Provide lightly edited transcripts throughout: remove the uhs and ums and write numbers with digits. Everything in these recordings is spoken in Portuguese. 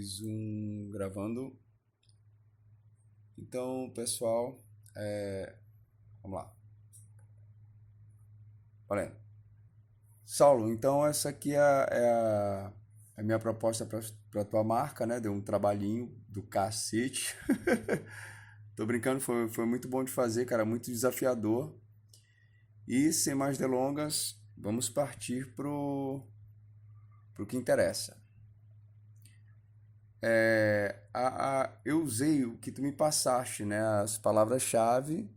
3, 1, gravando. Então, pessoal, vamos lá. Valendo. Saulo, então essa aqui é a minha proposta para a tua marca, né? Deu um trabalhinho do cacete. Tô brincando, foi muito bom de fazer, cara, muito desafiador. E sem mais delongas, vamos partir pro que interessa. Eu usei o que tu me passaste, né? As palavras-chave,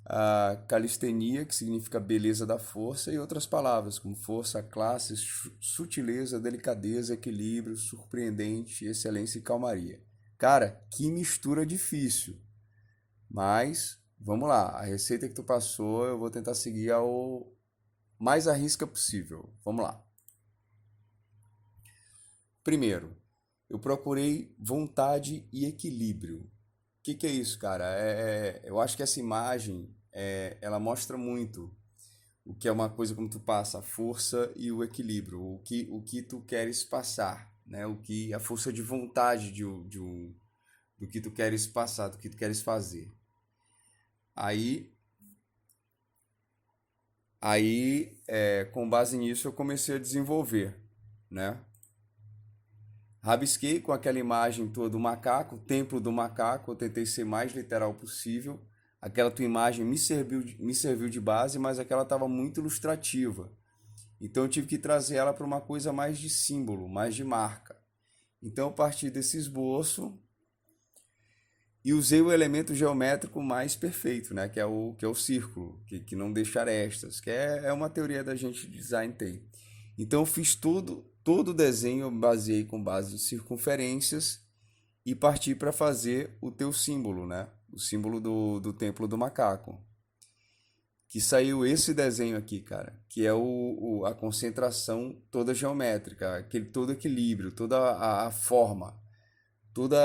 a calistenia, que significa beleza da força, e outras palavras como força, classe, sutileza, delicadeza, equilíbrio, surpreendente, excelência e calmaria. Cara, que mistura difícil. Mas vamos lá, a receita que tu passou eu vou tentar seguir ao mais à risca possível. Vamos lá. Primeiro, eu procurei vontade e equilíbrio. O que é isso, cara? Eu acho que essa imagem ela mostra muito o que é uma coisa como tu passa, a força e o equilíbrio, o que tu queres passar, né? A força de vontade do que tu queres passar, do que tu queres fazer. Aí, com base nisso, eu comecei a desenvolver, né? Rabisquei com aquela imagem tua do macaco, o templo do macaco, eu tentei ser mais literal possível. Aquela tua imagem me serviu de base, mas aquela estava muito ilustrativa. Então eu tive que trazer ela para uma coisa mais de símbolo, mais de marca. Então eu parti desse esboço e usei o elemento geométrico mais perfeito, né? Que é o círculo, que não deixa arestas, que é uma teoria da gente de design tem. Então eu fiz todo o desenho, eu baseei com base em circunferências e parti para fazer o teu símbolo, né? O símbolo do templo do macaco. Que saiu esse desenho aqui, cara, que é a concentração toda geométrica, todo equilíbrio, toda a forma, toda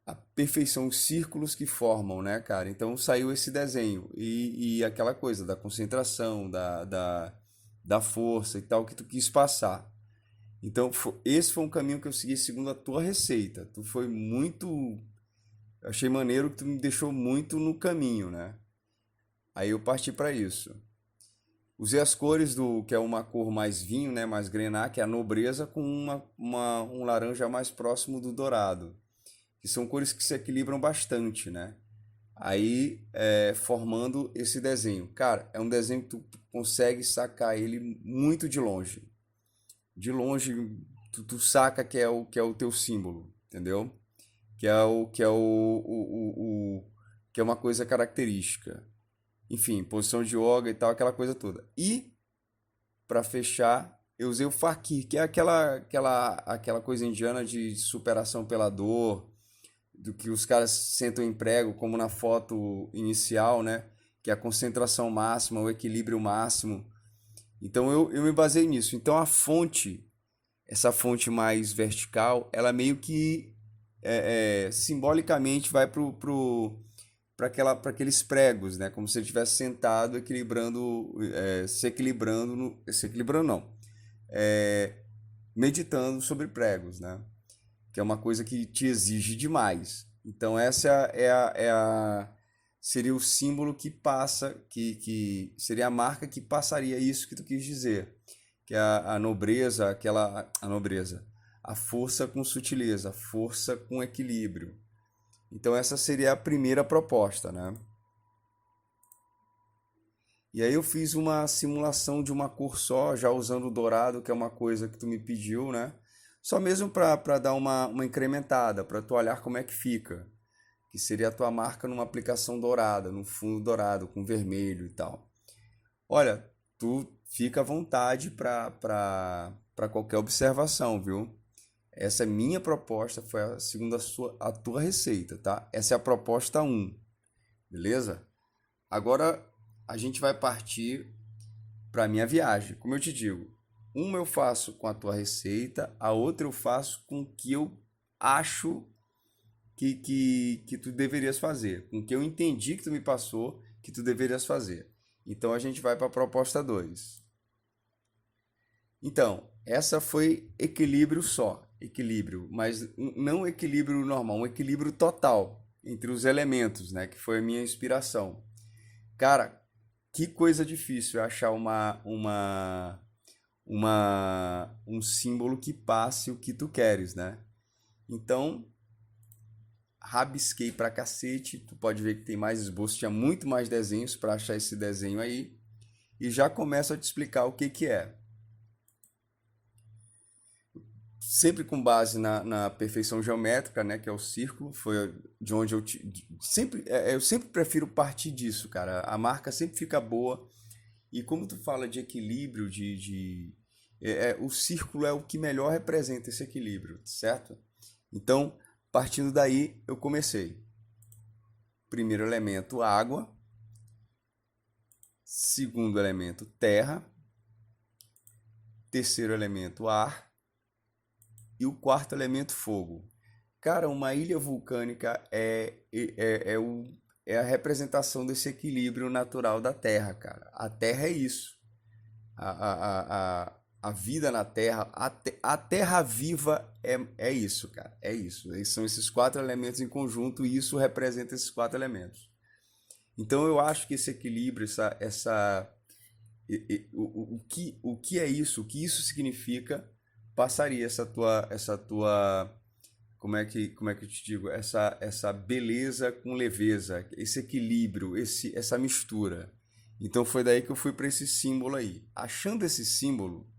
a perfeição, os círculos que formam, né, cara? Então saiu esse desenho e aquela coisa da concentração, da força e tal que tu quis passar. Então esse foi um caminho que eu segui segundo a tua receita. Tu foi muito. Achei maneiro que tu me deixou muito no caminho, né? Aí eu parti para isso. Usei as cores do que é uma cor mais vinho, né, mais grená, que é a nobreza, com um laranja mais próximo do dourado, que são cores que se equilibram bastante, né? Aí formando esse desenho. Cara, é um desenho que tu consegue sacar ele muito de longe. De longe, tu saca que é o teu símbolo, entendeu? Que é uma coisa característica. Enfim, posição de yoga e tal, aquela coisa toda. E, para fechar, eu usei o fakir, que é aquela coisa indiana de superação pela dor, do que os caras sentam em prego, como na foto inicial, né? Que é a concentração máxima, o equilíbrio máximo. Então eu me baseei nisso. Então a fonte, essa fonte mais vertical, ela meio que simbolicamente vai para aqueles pregos, né? Como se ele estivesse sentado, equilibrando, se equilibrando não, é, meditando sobre pregos, né? Que é uma coisa que te exige demais. Então essa seria o símbolo que passa, que seria a marca que passaria isso que tu quis dizer, que é a nobreza, a nobreza, a força com sutileza, a força com equilíbrio. Então essa seria a primeira proposta, né? E aí eu fiz uma simulação de uma cor só, já usando o dourado, que é uma coisa que tu me pediu, né? Só mesmo para dar uma incrementada, para tu olhar como é que fica. Que seria a tua marca numa aplicação dourada, num fundo dourado, com vermelho e tal. Olha, tu fica à vontade para qualquer observação, viu? Essa é minha proposta, foi segundo a tua receita, tá? Essa é a proposta um, beleza? Agora a gente vai partir para minha viagem. Como eu te digo, uma eu faço com a tua receita, a outra eu faço com o que eu acho que tu deverias fazer, com o que eu entendi que tu me passou que tu deverias fazer. Então a gente vai para a proposta 2. Então, essa foi equilíbrio só. equilíbrio, mas não um equilíbrio normal, um equilíbrio total entre os elementos, né? Que foi a minha inspiração. Cara, que coisa difícil é achar um símbolo que passe o que tu queres, né? Então, rabisquei pra cacete. Tu pode ver que tem mais esboço, tinha muito mais desenhos para achar esse desenho aí. E já começo a te explicar o que que é. Sempre com base na perfeição geométrica, né, que é o círculo, foi de onde eu sempre prefiro partir disso, cara. A marca sempre fica boa. E como tu fala de equilíbrio, o círculo é o que melhor representa esse equilíbrio, certo? Então, partindo daí, eu comecei. Primeiro elemento, água. Segundo elemento, terra. Terceiro elemento, ar. E o quarto elemento, fogo. Cara, uma ilha vulcânica é a representação desse equilíbrio natural da Terra, cara. A Terra é isso. A vida na Terra, a Terra viva é isso, cara. É isso. São esses quatro elementos em conjunto e isso representa esses quatro elementos. Então eu acho que esse equilíbrio, o que é isso, o que isso significa, passaria essa tua, como é que eu te digo, essa beleza com leveza, esse equilíbrio, essa mistura. Então foi daí que eu fui para esse símbolo aí. Achando esse símbolo,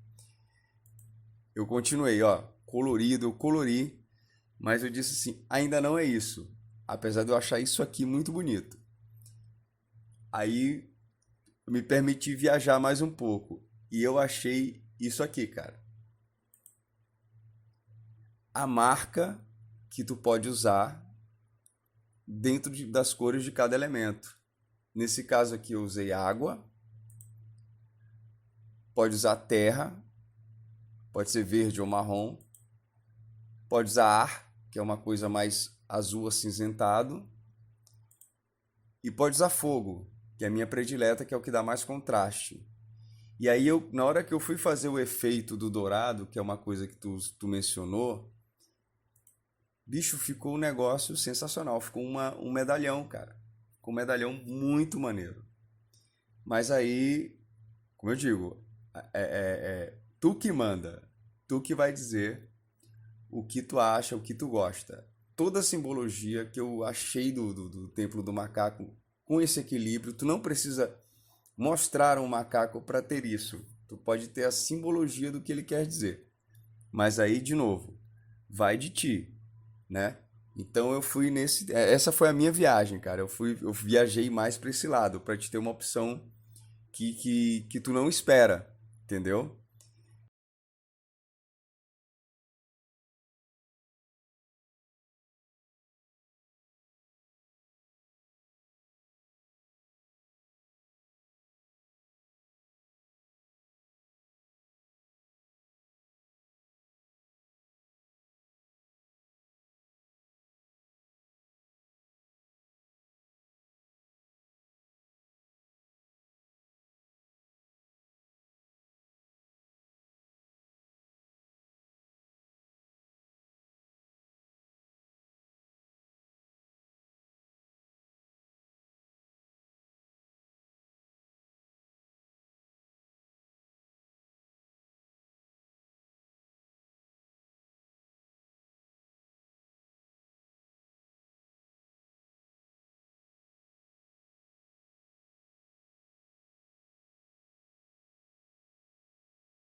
eu continuei, ó, colorido, eu colori, mas eu disse assim, ainda não é isso, apesar de eu achar isso aqui muito bonito. Aí eu me permiti viajar mais um pouco e eu achei isso aqui, cara. A marca que tu pode usar dentro das cores de cada elemento. Nesse caso aqui eu usei água, pode usar terra, pode ser verde ou marrom, pode usar ar, que é uma coisa mais azul acinzentado, e pode usar fogo, que é a minha predileta, que é o que dá mais contraste. E aí na hora que eu fui fazer o efeito do dourado, que é uma coisa que tu mencionou, bicho, ficou um negócio sensacional. Ficou um medalhão, cara. Ficou um medalhão muito maneiro. Mas aí, como eu digo, tu que manda. Tu que vai dizer o que tu acha, o que tu gosta. Toda a simbologia que eu achei do Templo do Macaco, com esse equilíbrio, tu não precisa mostrar um macaco para ter isso. Tu pode ter a simbologia do que ele quer dizer. Mas aí, de novo, vai de ti, né? Então eu fui essa foi a minha viagem, cara. Eu viajei mais para esse lado, para te ter uma opção que tu não espera, entendeu?